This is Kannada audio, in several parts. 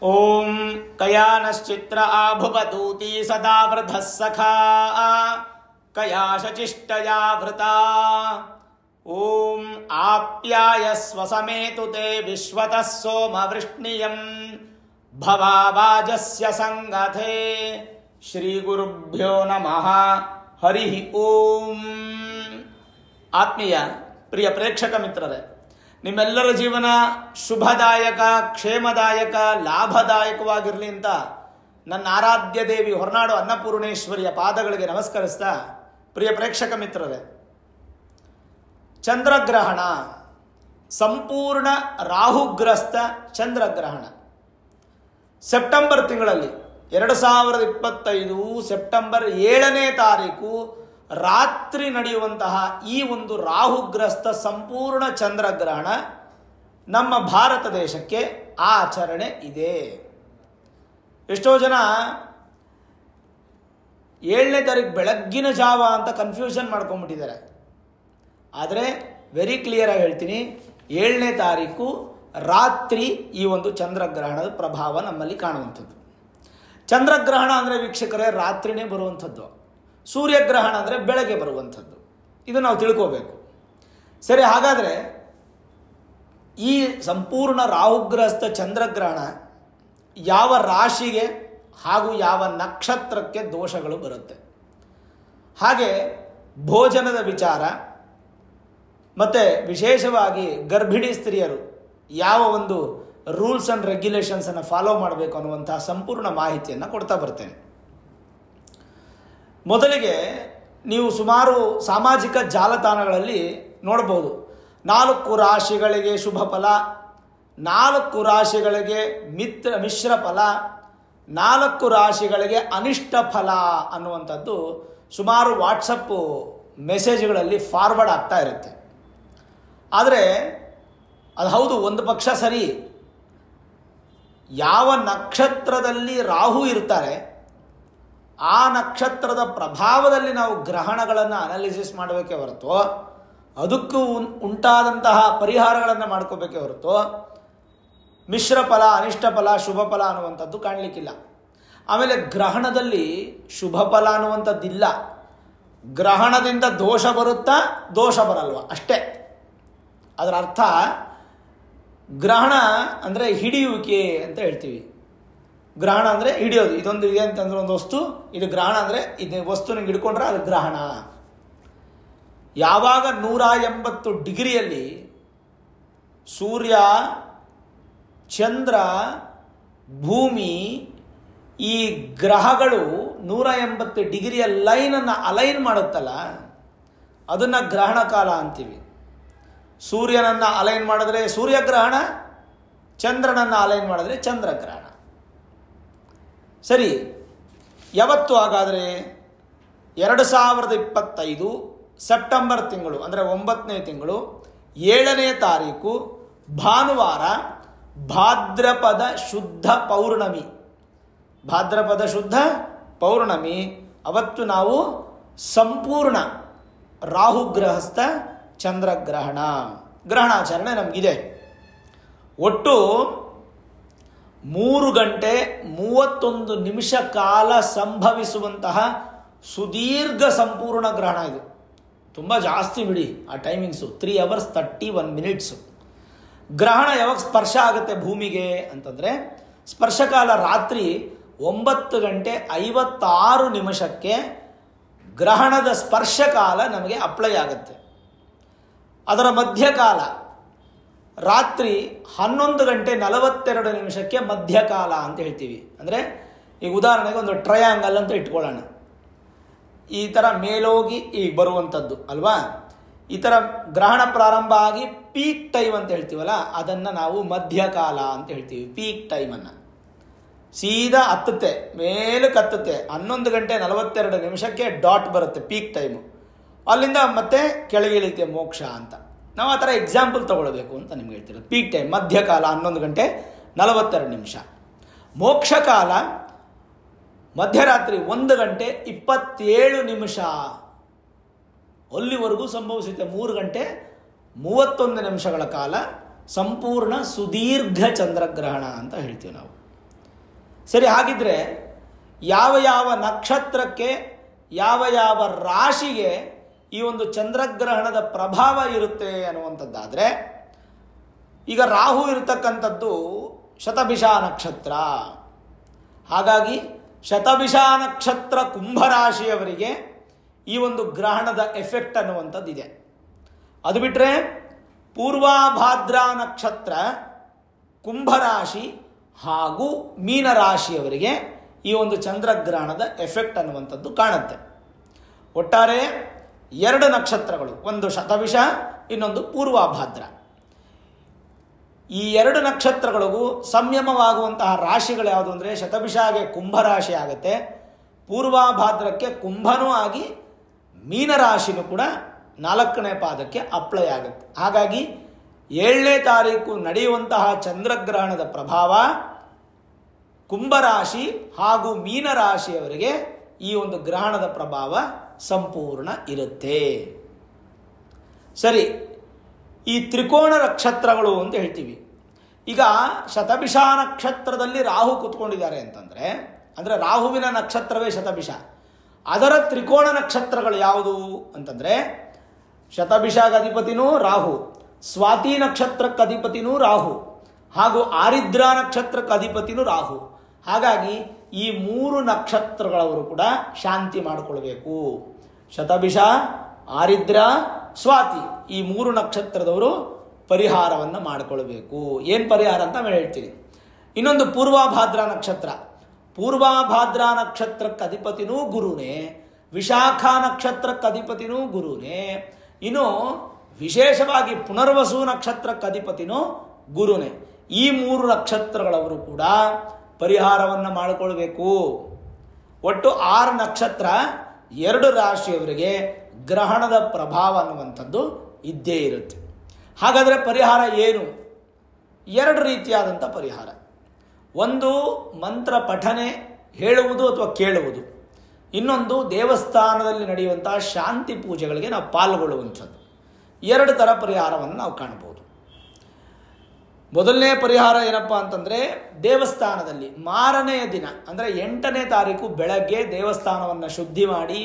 ಓಂ ಕಯಾನಶ್ಚಿತ್ರ ಆಭುವದೂತಿ ಸದಾ ವೃಧಃ ಸಖಾ ಕಯಾಶಚಿಷ್ಟಯಾ ವೃತಾ ಓಂ ಆಪ್ಯಾಯಸ್ವ ಸಮೇತು ತೇ ವಿಶ್ವತಃ ಸೋಮವೃಷ್ಣಿಯಂ ಭವಾವಾಜಸ್ಯ ಸಂಗಥೇ ಶ್ರೀ ಗುರುಭ್ಯೋ ನಮಃ ಹರಿ ಓಂ. ಆತ್ಮೀಯ ಪ್ರಿಯ ಪ್ರೇಕ್ಷಕ ಮಿತ್ರರೇ, ನಿಮ್ಮೆಲ್ಲರ ಜೀವನ ಶುಭದಾಯಕ, ಕ್ಷೇಮದಾಯಕ, ಲಾಭದಾಯಕವಾಗಿರಲಿ ಅಂತ ನನ್ನ ಆರಾಧ್ಯ ದೇವಿ ಹೊರನಾಡು ಅನ್ನಪೂರ್ಣೇಶ್ವರಿಯ ಪಾದಗಳಿಗೆ ನಮಸ್ಕರಿಸ್ತಾ, ಪ್ರಿಯ ಪ್ರೇಕ್ಷಕ ಮಿತ್ರರೇ, ಚಂದ್ರಗ್ರಹಣ, ಸಂಪೂರ್ಣ ರಾಹುಗ್ರಸ್ತ ಚಂದ್ರಗ್ರಹಣ ಸೆಪ್ಟೆಂಬರ್ ತಿಂಗಳಲ್ಲಿ 2025 ಸೆಪ್ಟೆಂಬರ್ 7ನೇ ತಾರೀಕು ರಾತ್ರಿ ನಡೆಯುವಂತಹ ಈ ಒಂದು ರಾಹುಗ್ರಸ್ತ ಸಂಪೂರ್ಣ ಚಂದ್ರಗ್ರಹಣ ನಮ್ಮ ಭಾರತ ದೇಶಕ್ಕೆ ಆಚರಣೆ ಇದೆ. ಎಷ್ಟೋ ಜನ 7ನೇ ತಾರೀಕು ಬೆಳಗ್ಗಿನ ಜಾವ ಅಂತ ಕನ್ಫ್ಯೂಷನ್ ಮಾಡ್ಕೊಂಡ್ಬಿಟ್ಟಿದ್ದಾರೆ. ಆದರೆ ವೆರಿ ಕ್ಲಿಯರ್ ಆಗಿ ಹೇಳ್ತೀನಿ, 7ನೇ ತಾರೀಕು ರಾತ್ರಿ ಈ ಒಂದು ಚಂದ್ರಗ್ರಹಣದ ಪ್ರಭಾವ ನಮ್ಮಲ್ಲಿ ಕಾಣುವಂಥದ್ದು. ಚಂದ್ರಗ್ರಹಣ ಅಂದರೆ ವೀಕ್ಷಕರೇ ರಾತ್ರಿನೇ ಬರುವಂಥದ್ದು, ಸೂರ್ಯಗ್ರಹಣ ಅಂದರೆ ಬೆಳಗ್ಗೆ ಬರುವಂಥದ್ದು. ಇದು ನಾವು ತಿಳ್ಕೋಬೇಕು. ಸರಿ, ಹಾಗಾದರೆ ಈ ಸಂಪೂರ್ಣ ರಾಹುಗ್ರಸ್ತ ಚಂದ್ರಗ್ರಹಣ ಯಾವ ರಾಶಿಗೆ ಹಾಗೂ ಯಾವ ನಕ್ಷತ್ರಕ್ಕೆ ದೋಷಗಳು ಬರುತ್ತೆ, ಹಾಗೆ ಭೋಜನದ ವಿಚಾರ ಮತ್ತು ವಿಶೇಷವಾಗಿ ಗರ್ಭಿಣಿ ಸ್ತ್ರೀಯರು ಯಾವ ಒಂದು ರೂಲ್ಸ್ ಆ್ಯಂಡ್ ರೆಗ್ಯುಲೇಷನ್ಸನ್ನು ಫಾಲೋ ಮಾಡಬೇಕು ಅನ್ನುವಂತಹ ಸಂಪೂರ್ಣ ಮಾಹಿತಿಯನ್ನು ಕೊಡ್ತಾ ಬರ್ತೇನೆ. ಮೊದಲಿಗೆ ನೀವು ಸುಮಾರು ಸಾಮಾಜಿಕ ಜಾಲತಾಣಗಳಲ್ಲಿ ನೋಡ್ಬೋದು, 4 ರಾಶಿಗಳಿಗೆ ಶುಭ ಫಲ, 4 ರಾಶಿಗಳಿಗೆ ಮಿಶ್ರ ಫಲ, 4 ರಾಶಿಗಳಿಗೆ ಅನಿಷ್ಟ ಫಲ ಅನ್ನುವಂಥದ್ದು ಸುಮಾರು ವಾಟ್ಸಪ್ಪು ಮೆಸೇಜ್ಗಳಲ್ಲಿ ಫಾರ್ವರ್ಡ್ ಆಗ್ತಾ ಇರುತ್ತೆ. ಆದರೆ ಅದು ಹೌದು, ಒಂದು ಪಕ್ಷ ಸರಿ. ಯಾವ ನಕ್ಷತ್ರದಲ್ಲಿ ರಾಹು ಇರ್ತಾರೆ ಆ ನಕ್ಷತ್ರದ ಪ್ರಭಾವದಲ್ಲಿ ನಾವು ಗ್ರಹಣಗಳನ್ನು ಅನಾಲಿಸಿಸ್ ಮಾಡಬೇಕೇ ಹೊರತು, ಅದಕ್ಕೂ ಉಂಟಾದಂತಹ ಪರಿಹಾರಗಳನ್ನು ಮಾಡ್ಕೋಬೇಕೇ ಹೊರತು ಮಿಶ್ರ ಫಲ, ಅನಿಷ್ಟ ಫಲ, ಶುಭ ಫಲ ಅನ್ನುವಂಥದ್ದು ಕಾಣಲಿಕ್ಕಿಲ್ಲ. ಆಮೇಲೆ ಗ್ರಹಣದಲ್ಲಿ ಶುಭ ಫಲ ಅನ್ನುವಂಥದ್ದಿಲ್ಲ. ಗ್ರಹಣದಿಂದ ದೋಷ ಬರುತ್ತಾ, ದೋಷ ಬರಲ್ವ ಅಷ್ಟೇ. ಅದರ ಅರ್ಥ ಗ್ರಹಣ ಅಂದರೆ ಹಿಡಿಯುವಿಕೆ ಅಂತ ಹೇಳ್ತೀವಿ. ಗ್ರಹಣ ಅಂದರೆ ಹಿಡಿಯೋದು. ಇದೊಂದು ಇದೆ ಅಂತಂದ್ರೆ ಒಂದು ವಸ್ತು, ಇದು ಗ್ರಹಣ ಅಂದರೆ ಇದು ವಸ್ತು ನಿಂಗೆ ಹಿಡ್ಕೊಂಡ್ರೆ ಅದು ಗ್ರಹಣ. ಯಾವಾಗ 180 ಡಿಗ್ರಿಯಲ್ಲಿ ಸೂರ್ಯ, ಚಂದ್ರ, ಭೂಮಿ ಈ ಗ್ರಹಗಳು 180 ಡಿಗ್ರಿಯ ಲೈನನ್ನು ಅಲೈನ್ ಮಾಡುತ್ತಲ್ಲ, ಅದನ್ನು ಗ್ರಹಣ ಕಾಲ ಅಂತೀವಿ. ಸೂರ್ಯನನ್ನು ಅಲೈನ್ ಮಾಡಿದ್ರೆ ಸೂರ್ಯಗ್ರಹಣ, ಚಂದ್ರನನ್ನು ಅಲೈನ್ ಮಾಡಿದ್ರೆ ಚಂದ್ರಗ್ರಹಣ. ಸರಿ, ಯಾವತ್ತು ಹಾಗಾದರೆ 2025 ಸೆಪ್ಟೆಂಬರ್ ತಿಂಗಳು ಅಂದರೆ 9ನೇ ತಿಂಗಳು 7ನೇ ತಾರೀಕು ಭಾನುವಾರ, ಭಾದ್ರಪದ ಶುದ್ಧ ಪೌರ್ಣಮಿ. ಭಾದ್ರಪದ ಶುದ್ಧ ಪೌರ್ಣಮಿ ಅವತ್ತು ನಾವು ಸಂಪೂರ್ಣ ರಾಹುಗ್ರಹಸ್ಥ ಚಂದ್ರಗ್ರಹಣ ಗ್ರಹಣಾಚರಣೆ ನಮಗಿದೆ. ಒಟ್ಟು 3 ಗಂಟೆ 31 ನಿಮಿಷ ಕಾಲ ಸಂಭವಿಸುವಂತಹ ಸುದೀರ್ಘ ಸಂಪೂರ್ಣ ಗ್ರಹಣ ಇದು. ತುಂಬ ಜಾಸ್ತಿ ಬಿಡಿ ಆ ಟೈಮಿಂಗ್ಸು, 3 hours 31 minutes. ಗ್ರಹಣ ಯಾವಾಗ ಸ್ಪರ್ಶ ಆಗುತ್ತೆ ಭೂಮಿಗೆ ಅಂತಂದರೆ, ಸ್ಪರ್ಶಕಾಲ ರಾತ್ರಿ 9 ಗಂಟೆ 56 ನಿಮಿಷಕ್ಕೆ ಗ್ರಹಣದ ಸ್ಪರ್ಶಕಾಲ ನಮಗೆ ಅಪ್ಲೈ ಆಗುತ್ತೆ. ಅದರ ಮಧ್ಯಕಾಲ ರಾತ್ರಿ 11 ಗಂಟೆ 42 ನಿಮಿಷಕ್ಕೆ ಮಧ್ಯಕಾಲ ಅಂತ ಹೇಳ್ತೀವಿ. ಅಂದರೆ ಈಗ ಉದಾಹರಣೆಗೆ ಒಂದು ಟ್ರಯಾಂಗಲ್ ಅಂತ ಇಟ್ಕೊಳ್ಳೋಣ. ಈ ಥರ ಮೇಲೋಗಿ ಈಗ ಬರುವಂಥದ್ದು ಅಲ್ವಾ, ಈ ಥರ ಗ್ರಹಣ ಪ್ರಾರಂಭ ಆಗಿ ಪೀಕ್ ಟೈಮ್ ಅಂತ ಹೇಳ್ತೀವಲ್ಲ, ಅದನ್ನು ನಾವು ಮಧ್ಯಕಾಲ ಅಂತ ಹೇಳ್ತೀವಿ. ಪೀಕ್ ಟೈಮನ್ನು ಸೀದಾ ಹತ್ತುತ್ತೆ, ಮೇಲಕ್ಕೆ ಹತ್ತುತ್ತೆ, 11 ಗಂಟೆ 42 ನಿಮಿಷಕ್ಕೆ ಡಾಟ್ ಬರುತ್ತೆ ಪೀಕ್ ಟೈಮು. ಅಲ್ಲಿಂದ ಮತ್ತೆ ಕೆಳಗೆ ಇಳಿತೆ ಮೋಕ್ಷ ಅಂತ. ನಾವು ಆ ಥರ ಎಕ್ಸಾಂಪಲ್ ತಗೊಳ್ಬೇಕು ಅಂತ ನಿಮ್ಗೆ ಹೇಳ್ತಿರೋದು. ಪೀಕ್ ಟೈಮ್ ಮಧ್ಯಕಾಲ 11 ಗಂಟೆ 42 ನಿಮಿಷ. ಮೋಕ್ಷಕಾಲ ಮಧ್ಯರಾತ್ರಿ 1 ಗಂಟೆ 27 ನಿಮಿಷ. ಅಲ್ಲಿವರೆಗೂ ಸಂಭವಿಸುತ್ತೆ 3 ಗಂಟೆ 31 ನಿಮಿಷಗಳ ಕಾಲ ಸಂಪೂರ್ಣ ಸುದೀರ್ಘ ಚಂದ್ರಗ್ರಹಣ ಅಂತ ಹೇಳ್ತೀವಿ ನಾವು. ಸರಿ, ಹಾಗಿದ್ರೆ ಯಾವ ಯಾವ ನಕ್ಷತ್ರಕ್ಕೆ ಯಾವ ಯಾವ ರಾಶಿಗೆ ಈ ಒಂದು ಚಂದ್ರಗ್ರಹಣದ ಪ್ರಭಾವ ಇರುತ್ತೆ ಅನ್ನುವಂಥದ್ದಾದರೆ, ಈಗ ರಾಹು ಇರತಕ್ಕಂಥದ್ದು ಶತಭಿಷ ನಕ್ಷತ್ರ. ಹಾಗಾಗಿ ಶತಭಿಷ ನಕ್ಷತ್ರ ಕುಂಭರಾಶಿಯವರಿಗೆ ಈ ಒಂದು ಗ್ರಹಣದ ಎಫೆಕ್ಟ್ ಅನ್ನುವಂಥದ್ದಿದೆ. ಅದು ಬಿಟ್ಟರೆ ಪೂರ್ವಾಭಾದ್ರ ನಕ್ಷತ್ರ ಕುಂಭರಾಶಿ ಹಾಗೂ ಮೀನರಾಶಿಯವರಿಗೆ ಈ ಒಂದು ಚಂದ್ರಗ್ರಹಣದ ಎಫೆಕ್ಟ್ ಅನ್ನುವಂಥದ್ದು ಕಾಣುತ್ತೆ. ಒಟ್ಟಾರೆ 2 ನಕ್ಷತ್ರಗಳು, ಒಂದು ಶತಭಿಷ, ಇನ್ನೊಂದು ಪೂರ್ವಾಭಾದ್ರ. ಈ 2 ನಕ್ಷತ್ರಗಳಿಗೂ ಸಂಯಮವಾಗುವಂತಹ ರಾಶಿಗಳು ಯಾವುದು ಅಂದರೆ, ಶತಭಿಷಾಗೆ ಕುಂಭರಾಶಿ ಆಗುತ್ತೆ, ಪೂರ್ವಾಭಾದ್ರಕ್ಕೆ ಕುಂಭನೂ ಆಗಿ ಮೀನರಾಶಿನೂ ಕೂಡ 4ನೇ ಪಾದಕ್ಕೆ ಅಪ್ಲೈ ಆಗುತ್ತೆ. ಹಾಗಾಗಿ 7ನೇ ತಾರೀಕು ನಡೆಯುವಂತಹ ಚಂದ್ರಗ್ರಹಣದ ಪ್ರಭಾವ ಕುಂಭರಾಶಿ ಹಾಗೂ ಮೀನರಾಶಿಯವರಿಗೆ ಈ ಒಂದು ಗ್ರಹಣದ ಪ್ರಭಾವ ಸಂಪೂರ್ಣ ಇರುತ್ತೆ. ಸರಿ, ಈ ತ್ರಿಕೋಣ ನಕ್ಷತ್ರಗಳು ಅಂತ ಹೇಳ್ತೀವಿ. ಈಗ ಶತಭಿಷ ನಕ್ಷತ್ರದಲ್ಲಿ ರಾಹು ಕೂತ್ಕೊಂಡಿದ್ದಾರೆ ಅಂತಂದರೆ, ಅಂದರೆ ರಾಹುವಿನ ನಕ್ಷತ್ರವೇ ಶತಭಿಷ, ಅದರ ತ್ರಿಕೋಣ ನಕ್ಷತ್ರಗಳು ಯಾವುದು ಅಂತಂದರೆ, ಶತಭಿಷಾಗ ಅಧಿಪತಿನೂ ರಾಹು, ಸ್ವಾತಿ ನಕ್ಷತ್ರಕ್ಕೆ ಅಧಿಪತಿನೂ ರಾಹು, ಹಾಗೂ ಆರಿದ್ರ ನಕ್ಷತ್ರಕ್ಕೆ ಅಧಿಪತಿನೂ ರಾಹು. ಹಾಗಾಗಿ ಈ 3 ನಕ್ಷತ್ರಗಳವರು ಕೂಡ ಶಾಂತಿ ಮಾಡಿಕೊಳ್ಬೇಕು. ಶತಭಿಷ, ಆರಿದ್ರ, ಸ್ವಾತಿ, ಈ 3 ನಕ್ಷತ್ರದವರು ಪರಿಹಾರವನ್ನು ಮಾಡಿಕೊಳ್ಬೇಕು. ಏನು ಪರಿಹಾರ ಅಂತ ನಾನು ಹೇಳ್ತೀನಿ. ಇನ್ನೊಂದು ಪೂರ್ವಾಭಾದ್ರ ನಕ್ಷತ್ರ. ಪೂರ್ವಾಭಾದ್ರ ನಕ್ಷತ್ರಕ್ಕೆ ಅಧಿಪತಿನೂ ಗುರುನೇ, ವಿಶಾಖ ನಕ್ಷತ್ರಕ್ಕೆ ಅಧಿಪತಿನೂ ಗುರುನೇ, ಇನ್ನು ವಿಶೇಷವಾಗಿ ಪುನರ್ವಸು ನಕ್ಷತ್ರಕ್ಕೆ ಅಧಿಪತಿನೂ ಗುರುನೇ. ಈ 3 ನಕ್ಷತ್ರಗಳವರು ಕೂಡ ಪರಿಹಾರವನ್ನು ಮಾಡಿಕೊಳ್ಬೇಕು. ಒಟ್ಟು 6 ನಕ್ಷತ್ರ, 2 ರಾಶಿಯವರಿಗೆ ಗ್ರಹಣದ ಪ್ರಭಾವ ಅನ್ನುವಂಥದ್ದು ಇದ್ದೇ ಇರುತ್ತೆ. ಹಾಗಾದರೆ ಪರಿಹಾರ ಏನು? 2 ರೀತಿಯಾದಂಥ ಪರಿಹಾರ. ಒಂದು ಮಂತ್ರ ಪಠನೆ, ಹೇಳುವುದು ಅಥವಾ ಕೇಳುವುದು. ಇನ್ನೊಂದು ದೇವಸ್ಥಾನದಲ್ಲಿ ನಡೆಯುವಂತಹ ಶಾಂತಿ ಪೂಜೆಗಳಿಗೆ ನಾವು ಪಾಲ್ಗೊಳ್ಳುವಂಥದ್ದು. 2 ಥರ ಪರಿಹಾರವನ್ನು ನಾವು ಕಾಣಬಹುದು. ಮೊದಲನೇ ಪರಿಹಾರ ಏನಪ್ಪ ಅಂತಂದರೆ, ದೇವಸ್ಥಾನದಲ್ಲಿ ಮಾರನೆಯ ದಿನ ಅಂದರೆ 8ನೇ ತಾರೀಕು ಬೆಳಗ್ಗೆ ದೇವಸ್ಥಾನವನ್ನು ಶುದ್ಧಿ ಮಾಡಿ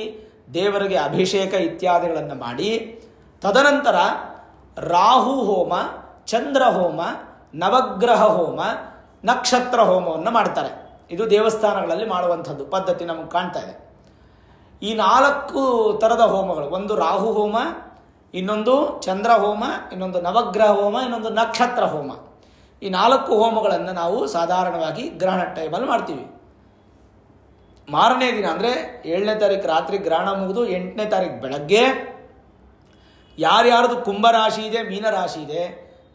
ದೇವರಿಗೆ ಅಭಿಷೇಕ ಇತ್ಯಾದಿಗಳನ್ನು ಮಾಡಿ, ತದನಂತರ ರಾಹು ಹೋಮ, ಚಂದ್ರ ಹೋಮ, ನವಗ್ರಹ ಹೋಮ, ನಕ್ಷತ್ರ ಹೋಮವನ್ನು ಮಾಡ್ತಾರೆ. ಇದು ದೇವಸ್ಥಾನಗಳಲ್ಲಿ ಮಾಡುವಂಥದ್ದು ಪದ್ಧತಿ ನಮಗೆ ಕಾಣ್ತಾ ಇದೆ. ಈ 4 ಥರದ ಹೋಮಗಳು, ಒಂದು ರಾಹು ಹೋಮ, ಇನ್ನೊಂದು ಚಂದ್ರ ಹೋಮ, ಇನ್ನೊಂದು ನವಗ್ರಹ ಹೋಮ, ಇನ್ನೊಂದು ನಕ್ಷತ್ರ ಹೋಮ. ಈ 4 ಹೋಮಗಳನ್ನು ನಾವು ಸಾಧಾರಣವಾಗಿ ಗ್ರಹಣ ಟೈಮಲ್ಲಿ ಮಾಡ್ತೀವಿ. ಮಾರನೇ ದಿನ ಅಂದರೆ 7ನೇ ತಾರೀಕು ರಾತ್ರಿ ಗ್ರಹಣ ಮುಗಿದು 8ನೇ ತಾರೀಕು ಬೆಳಗ್ಗೆ ಯಾರ್ಯಾರ್ದು ಕುಂಭರಾಶಿ ಇದೆ, ಮೀನರಾಶಿ ಇದೆ,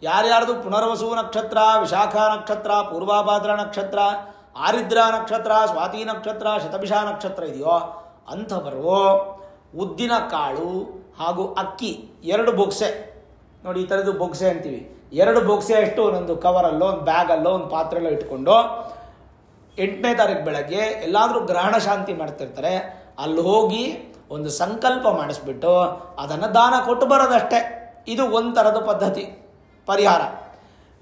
ಯಾರ್ಯಾರ್ದು ಪುನರ್ವಸು ನಕ್ಷತ್ರ, ವಿಶಾಖ ನಕ್ಷತ್ರ, ಪೂರ್ವಾಭಾದ್ರ ನಕ್ಷತ್ರ, ಆರಿದ್ರ ನಕ್ಷತ್ರ, ಸ್ವಾತಿ ನಕ್ಷತ್ರ, ಶತಭಿಷ ನಕ್ಷತ್ರ ಇದೆಯೋ ಅಂಥವರು ಉದ್ದಿನ ಕಾಳು ಹಾಗೂ ಅಕ್ಕಿ 2 ಬೊಕ್ಸೆ, ನೋಡಿ ಈ ಥರದ್ದು ಬೊಕ್ಸೆ ಅಂತೀವಿ, 2 ಬೊಕ್ಸೆ ಅಷ್ಟು ಒಂದೊಂದು ಕವರಲ್ಲೋ, ಒಂದು ಬ್ಯಾಗಲ್ಲೋ, ಒಂದು ಪಾತ್ರೆಲ್ಲೋ ಇಟ್ಕೊಂಡು 8ನೇ ತಾರೀಕು ಬೆಳಗ್ಗೆ ಎಲ್ಲಾದರೂ ಗ್ರಹಣ ಶಾಂತಿ ಮಾಡ್ತಿರ್ತಾರೆ, ಅಲ್ಲಿ ಹೋಗಿ ಒಂದು ಸಂಕಲ್ಪ ಮಾಡಿಸ್ಬಿಟ್ಟು ಅದನ್ನು ದಾನ ಕೊಟ್ಟು ಬರೋದಷ್ಟೇ. ಇದು ಒಂದು ಥರದ ಪದ್ಧತಿ ಪರಿಹಾರ.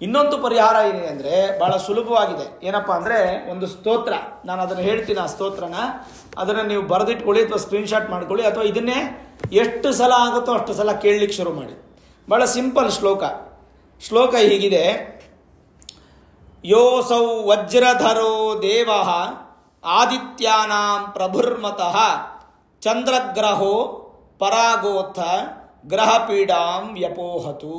ಇನ್ನೊಂದು ಪರಿಹಾರ ಏನಿದೆ ಅಂದರೆ ಭಾಳ ಸುಲಭವಾಗಿದೆ. ಏನಪ್ಪ ಅಂದರೆ, ಒಂದು ಸ್ತೋತ್ರ, ನಾನು ಅದನ್ನು ಹೇಳ್ತೀನಿ, ಆ ಸ್ತೋತ್ರನ ಅದನ್ನು ನೀವು ಬರೆದಿಟ್ಕೊಳ್ಳಿ ಅಥವಾ ಸ್ಕ್ರೀನ್ಶಾಟ್ ಮಾಡ್ಕೊಳ್ಳಿ, ಅಥವಾ ಇದನ್ನೇ ಎಷ್ಟು ಸಲ ಆಗುತ್ತೋ ಅಷ್ಟು ಸಲ ಕೇಳಲಿಕ್ಕೆ ಶುರು ಮಾಡಿ. ಭಾಳ ಸಿಂಪಲ್ ಶ್ಲೋಕ ಹೀಗಿದೆ: ಯೋಸೌ ವಜ್ರಧರೋ ದೇವ ಆದಿತ್ಯಾನಾಂ ಪ್ರಭುರ್ಮತಃ ಚಂದ್ರಗ್ರಹೋ ಪರಾಗೋತ್ಥ ಗ್ರಹಪೀಡಾಂ ವ್ಯಪೋಹತು.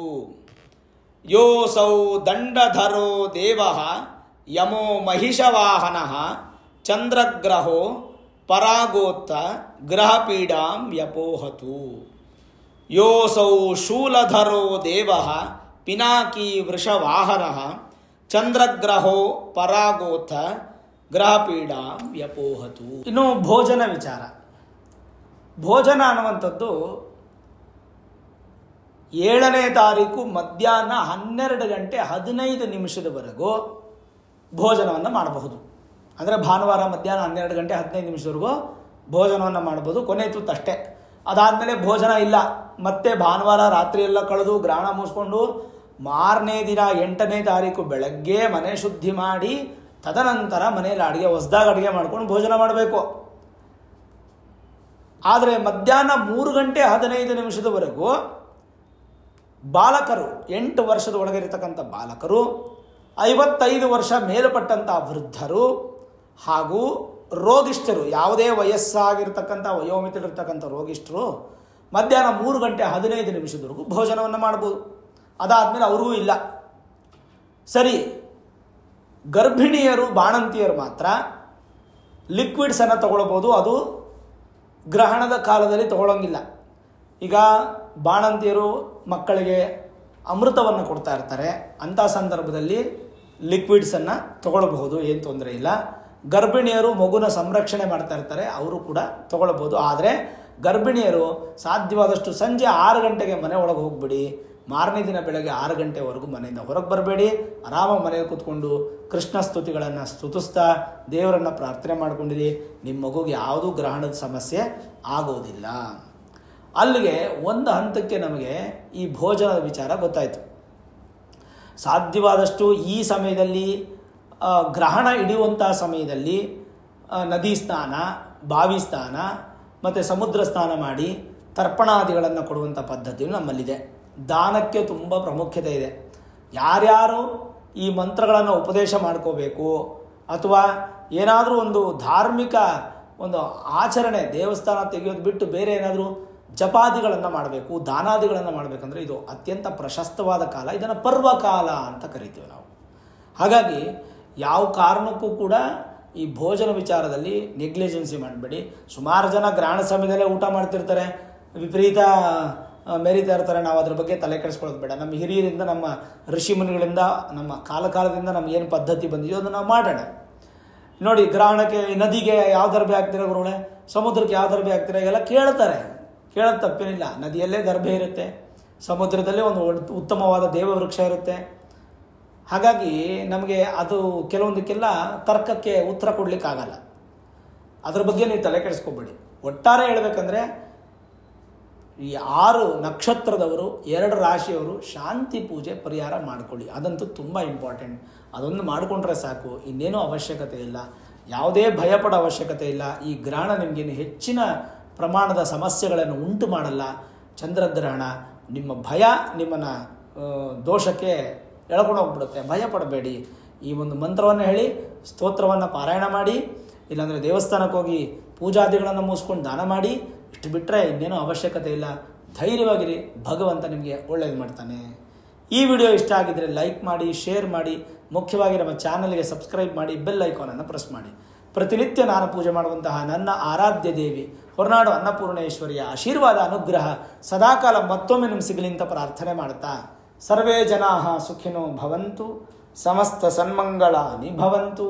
ಯೋಸೌ ದಂಡಧರೋ ದೇವ ಯಮೋ ಮಹಿಷವಾಹನಃ ಚಂದ್ರಗ್ರಹೋ ಪರಾಗೋತ್ಥ ಗ್ರಹಪೀಡಾಂ ವ್ಯಪೋಹತು. ಯೋಸೌ ಶೂಲಧರೋ ದೇವ ಪಿನಾಕಿ ವೃಷವಾಹನಃ ಚಂದ್ರಗ್ರಹೋ ಪರಾಗೋತ್ಥ ಗ್ರಹಪೀಡಾಂ ವ್ಯಪೋಹತು. ಇನ್ನು ಭೋಜನ ವಿಚಾರ. ಭೋಜನ ಅನ್ನುವಂಥದ್ದು 7ನೇ ತಾರೀಕು ಮಧ್ಯಾಹ್ನ 12 ಗಂಟೆ 15 ನಿಮಿಷದವರೆಗೂ ಭೋಜನವನ್ನು ಮಾಡಬಹುದು. ಅಂದರೆ ಭಾನುವಾರ ಮಧ್ಯಾಹ್ನ 12 ಗಂಟೆ 15 ನಿಮಿಷದವರೆಗೂ ಭೋಜನವನ್ನು ಮಾಡ್ಬೋದು, ಕೊನೆ ತುತ್ತು ಅಷ್ಟೇ. ಅದಾದಮೇಲೆ ಭೋಜನ ಇಲ್ಲ. ಮತ್ತೆ ಭಾನುವಾರ ರಾತ್ರಿ ಎಲ್ಲ ಕಳೆದು ಗ್ರಹಣ ಮುಗಿಸ್ಕೊಂಡು ಮಾರನೇ ದಿನ 8ನೇ ತಾರೀಕು ಬೆಳಗ್ಗೆ ಮನೆ ಶುದ್ಧಿ ಮಾಡಿ ತದನಂತರ ಮನೆಯಲ್ಲಿ ಹೊಸದಾಗಿ ಅಡುಗೆ ಮಾಡ್ಕೊಂಡು ಭೋಜನ ಮಾಡಬೇಕು. ಆದರೆ ಮಧ್ಯಾಹ್ನ 3:15 ಬಾಲಕರು, 8 ವರ್ಷದ ಒಳಗಿರತಕ್ಕಂಥ ಬಾಲಕರು, 55 ವರ್ಷ ಮೇಲ್ಪಟ್ಟಂಥ ವೃದ್ಧರು ಹಾಗೂ ರೋಗಿಷ್ಠರು, ಯಾವುದೇ ವಯಸ್ಸಾಗಿರ್ತಕ್ಕಂಥ ವಯೋಮಿತಿಲಿರ್ತಕ್ಕಂಥ ರೋಗಿಷ್ಠರು ಮಧ್ಯಾಹ್ನ 3:15 ಭೋಜನವನ್ನು ಮಾಡ್ಬೋದು. ಅದಾದಮೇಲೆ ಅವ್ರಿಗೂ ಇಲ್ಲ. ಸರಿ, ಗರ್ಭಿಣಿಯರು, ಬಾಣಂತಿಯರು ಮಾತ್ರ ಲಿಕ್ವಿಡ್ಸನ್ನು ತಗೊಳ್ಬೋದು. ಅದು ಗ್ರಹಣದ ಕಾಲದಲ್ಲಿ ತಗೊಳ್ಳೋಂಗಿಲ್ಲ. ಈಗ ಬಾಣಂತಿಯರು ಮಕ್ಕಳಿಗೆ ಅಮೃತವನ್ನು ಕೊಡ್ತಾ ಇರ್ತಾರೆ, ಅಂಥ ಸಂದರ್ಭದಲ್ಲಿ ಲಿಕ್ವಿಡ್ಸನ್ನು ತಗೊಳ್ಬಹುದು, ಏನು ತೊಂದರೆ ಇಲ್ಲ. ಗರ್ಭಿಣಿಯರು ಮಗುನ ಸಂರಕ್ಷಣೆ ಮಾಡ್ತಾ ಇರ್ತಾರೆ, ಅವರು ಕೂಡ ತಗೊಳ್ಬೋದು. ಆದರೆ ಗರ್ಭಿಣಿಯರು ಸಾಧ್ಯವಾದಷ್ಟು ಸಂಜೆ 6 ಗಂಟೆಗೆ ಮನೆ ಒಳಗೆ ಹೋಗ್ಬಿಡಿ. ಮಾರನೇ ದಿನ ಬೆಳಗ್ಗೆ 6 ಗಂಟೆವರೆಗೂ ಮನೆಯಿಂದ ಹೊರಗೆ ಬರಬೇಡಿ. ಆರಾಮಾಗಿ ಮನೆಗೆ ಕೂತ್ಕೊಂಡು ಕೃಷ್ಣ ಸ್ತುತಿಗಳನ್ನು ಸ್ತುತಿಸ್ತಾ ದೇವರನ್ನು ಪ್ರಾರ್ಥನೆ ಮಾಡ್ಕೊಂಡಿರಿ. ನಿಮ್ಮ ಮಗುಗೆ ಯಾವುದೂ ಗ್ರಹಣದ ಸಮಸ್ಯೆ ಆಗೋದಿಲ್ಲ. ಅಲ್ಲಿಗೆ ಒಂದು ಹಂತಕ್ಕೆ ನಮಗೆ ಈ ಭೋಜನದ ವಿಚಾರ ಗೊತ್ತಾಯಿತು. ಸಾಧ್ಯವಾದಷ್ಟು ಈ ಸಮಯದಲ್ಲಿ, ಗ್ರಹಣ ಹಿಡಿಯುವಂಥ ಸಮಯದಲ್ಲಿ ನದಿ ಸ್ನಾನ, ಬಾವಿ ಸ್ನಾನ ಮತ್ತು ಸಮುದ್ರ ಸ್ನಾನ ಮಾಡಿ ತರ್ಪಣಾದಿಗಳನ್ನು ಕೊಡುವಂಥ ಪದ್ಧತಿಯು ನಮ್ಮಲ್ಲಿದೆ. ದಾನಕ್ಕೆ ತುಂಬ ಪ್ರಾಮುಖ್ಯತೆ ಇದೆ. ಯಾರ್ಯಾರು ಈ ಮಂತ್ರಗಳನ್ನು ಉಪದೇಶ ಮಾಡ್ಕೋಬೇಕು ಅಥವಾ ಏನಾದರೂ ಒಂದು ಧಾರ್ಮಿಕ ಒಂದು ಆಚರಣೆ, ದೇವಸ್ಥಾನ ತೆಗೆಯೋದು ಬಿಟ್ಟು ಬೇರೆ ಏನಾದರೂ ಜಪಾದಿಗಳನ್ನು ಮಾಡಬೇಕು, ದಾನಾದಿಗಳನ್ನು ಮಾಡಬೇಕಂದ್ರೆ ಇದು ಅತ್ಯಂತ ಪ್ರಶಸ್ತವಾದ ಕಾಲ. ಇದನ್ನು ಪರ್ವಕಾಲ ಅಂತ ಕರಿತೀವಿ ನಾವು. ಹಾಗಾಗಿ ಯಾವ ಕಾರಣಕ್ಕೂ ಕೂಡ ಈ ಭೋಜನ ವಿಚಾರದಲ್ಲಿ ನೆಗ್ಲಿಜೆನ್ಸಿ ಮಾಡಬೇಡಿ. ಸುಮಾರು ಜನ ಗ್ರಹಣ ಸಮಯದಲ್ಲೇ ಊಟ ಮಾಡ್ತಿರ್ತಾರೆ, ವಿಪರೀತ ಮೆರಿತಾ ಇರ್ತಾರೆ. ನಾವು ಅದ್ರ ಬಗ್ಗೆ ತಲೆ ಕೆಡಿಸ್ಕೊಳ್ಳೋದು ಬೇಡ. ನಮ್ಮ ಹಿರಿಯರಿಂದ, ನಮ್ಮ ಋಷಿಮುನಿಗಳಿಂದ, ನಮ್ಮ ಕಾಲದಿಂದ ನಮಗೇನು ಪದ್ಧತಿ ಬಂದಿದೆಯೋ ಅದನ್ನು ನಾವು ಮಾಡೋಣ. ನೋಡಿ, ಗ್ರಹಣಕ್ಕೆ ನದಿಗೆ ಯಾವ ದರ್ಬೆ ಹಾಕ್ತೀರಾ ಗುರುಗಳೇ, ಸಮುದ್ರಕ್ಕೆ ಯಾವ ದರ್ಬೆ ಹಾಕ್ತೀರಾ ಎಲ್ಲ ಕೇಳ್ತಾರೆ. ಕೇಳೋದು ತಪ್ಪೇನಿಲ್ಲ. ನದಿಯಲ್ಲೇ ದರ್ಬೆ ಇರುತ್ತೆ, ಸಮುದ್ರದಲ್ಲೇ ಒಂದು ಉತ್ತಮವಾದ ದೇವವೃಕ್ಷ ಇರುತ್ತೆ. ಹಾಗಾಗಿ ನಮಗೆ ಅದು ಕೆಲವೊಂದಕ್ಕೆಲ್ಲ ತರ್ಕಕ್ಕೆ ಉತ್ತರ ಕೊಡಲಿಕ್ಕಾಗಲ್ಲ. ಅದ್ರ ಬಗ್ಗೆ ನೀವು ತಲೆ ಕೆಡಿಸ್ಕೊಬೇಡಿ. ಒಟ್ಟಾರೆ ಹೇಳಬೇಕಂದ್ರೆ ಈ 6 ನಕ್ಷತ್ರದವರು, 2 ರಾಶಿಯವರು ಶಾಂತಿ ಪೂಜೆ ಪರಿಹಾರ ಮಾಡಿಕೊಳ್ಳಿ. ಅದಂತೂ ತುಂಬ ಇಂಪಾರ್ಟೆಂಟ್. ಅದೊಂದು ಮಾಡಿಕೊಂಡ್ರೆ ಸಾಕು, ಇನ್ನೇನೂ ಅವಶ್ಯಕತೆ ಇಲ್ಲ. ಯಾವುದೇ ಭಯಪಡೋ ಅವಶ್ಯಕತೆ ಇಲ್ಲ. ಈ ಗ್ರಹಣ ನಿಮಗೇನು ಹೆಚ್ಚಿನ ಪ್ರಮಾಣದ ಸಮಸ್ಯೆಗಳನ್ನು ಉಂಟು ಮಾಡಲ್ಲ. ಚಂದ್ರಗ್ರಹಣ ನಿಮ್ಮ ಭಯ, ನಿಮ್ಮನ್ನು ದೋಷಕ್ಕೆ ಎಳ್ಕೊಂಡು ಹೋಗ್ಬಿಡುತ್ತೆ. ಭಯ ಪಡಬೇಡಿ. ಈ ಒಂದು ಮಂತ್ರವನ್ನು ಹೇಳಿ, ಸ್ತೋತ್ರವನ್ನು ಪಾರಾಯಣ ಮಾಡಿ, ಇಲ್ಲಾಂದರೆ ದೇವಸ್ಥಾನಕ್ಕೆ ಹೋಗಿ ಪೂಜಾದಿಗಳನ್ನು ಮುಗಿಸ್ಕೊಂಡು ದಾನ ಮಾಡಿ. ಇಷ್ಟು ಬಿಟ್ಟರೆ ಇನ್ನೇನೂ ಅವಶ್ಯಕತೆ ಇಲ್ಲ. ಧೈರ್ಯವಾಗಿರಿ, ಭಗವಂತ ನಿಮಗೆ ಒಳ್ಳೇದು ಮಾಡ್ತಾನೆ. ಈ ವಿಡಿಯೋ ಇಷ್ಟ ಆಗಿದ್ದರೆ ಲೈಕ್ ಮಾಡಿ, ಶೇರ್ ಮಾಡಿ, ಮುಖ್ಯವಾಗಿ ನಮ್ಮ ಚಾನಲ್ಗೆ ಸಬ್ಸ್ಕ್ರೈಬ್ ಮಾಡಿ, ಬೆಲ್ ಐಕಾನನ್ನು ಪ್ರೆಸ್ ಮಾಡಿ. ಪ್ರತಿನಿತ್ಯ ನಾನು ಪೂಜೆ ಮಾಡುವಂತಹ ನನ್ನ ಆರಾಧ್ಯ ದೇವಿ ಹೊರನಾಡು ಅನ್ನಪೂರ್ಣೇಶ್ವರಿಯ ಆಶೀರ್ವಾದ, ಅನುಗ್ರಹ ಸದಾಕಾಲ ಮತ್ತೊಮ್ಮೆ ನಿಮ್ಗೆ ಸಿಗಲಿ ಅಂತ ಪ್ರಾರ್ಥನೆ ಮಾಡ್ತಾ, ಸರ್ವೇ ಜನಾಃ ಸುಖಿನೋ ಭವಂತು, ಸಮಸ್ತ ಸನ್ಮಂಗಳಾನಿ ಭವಂತು.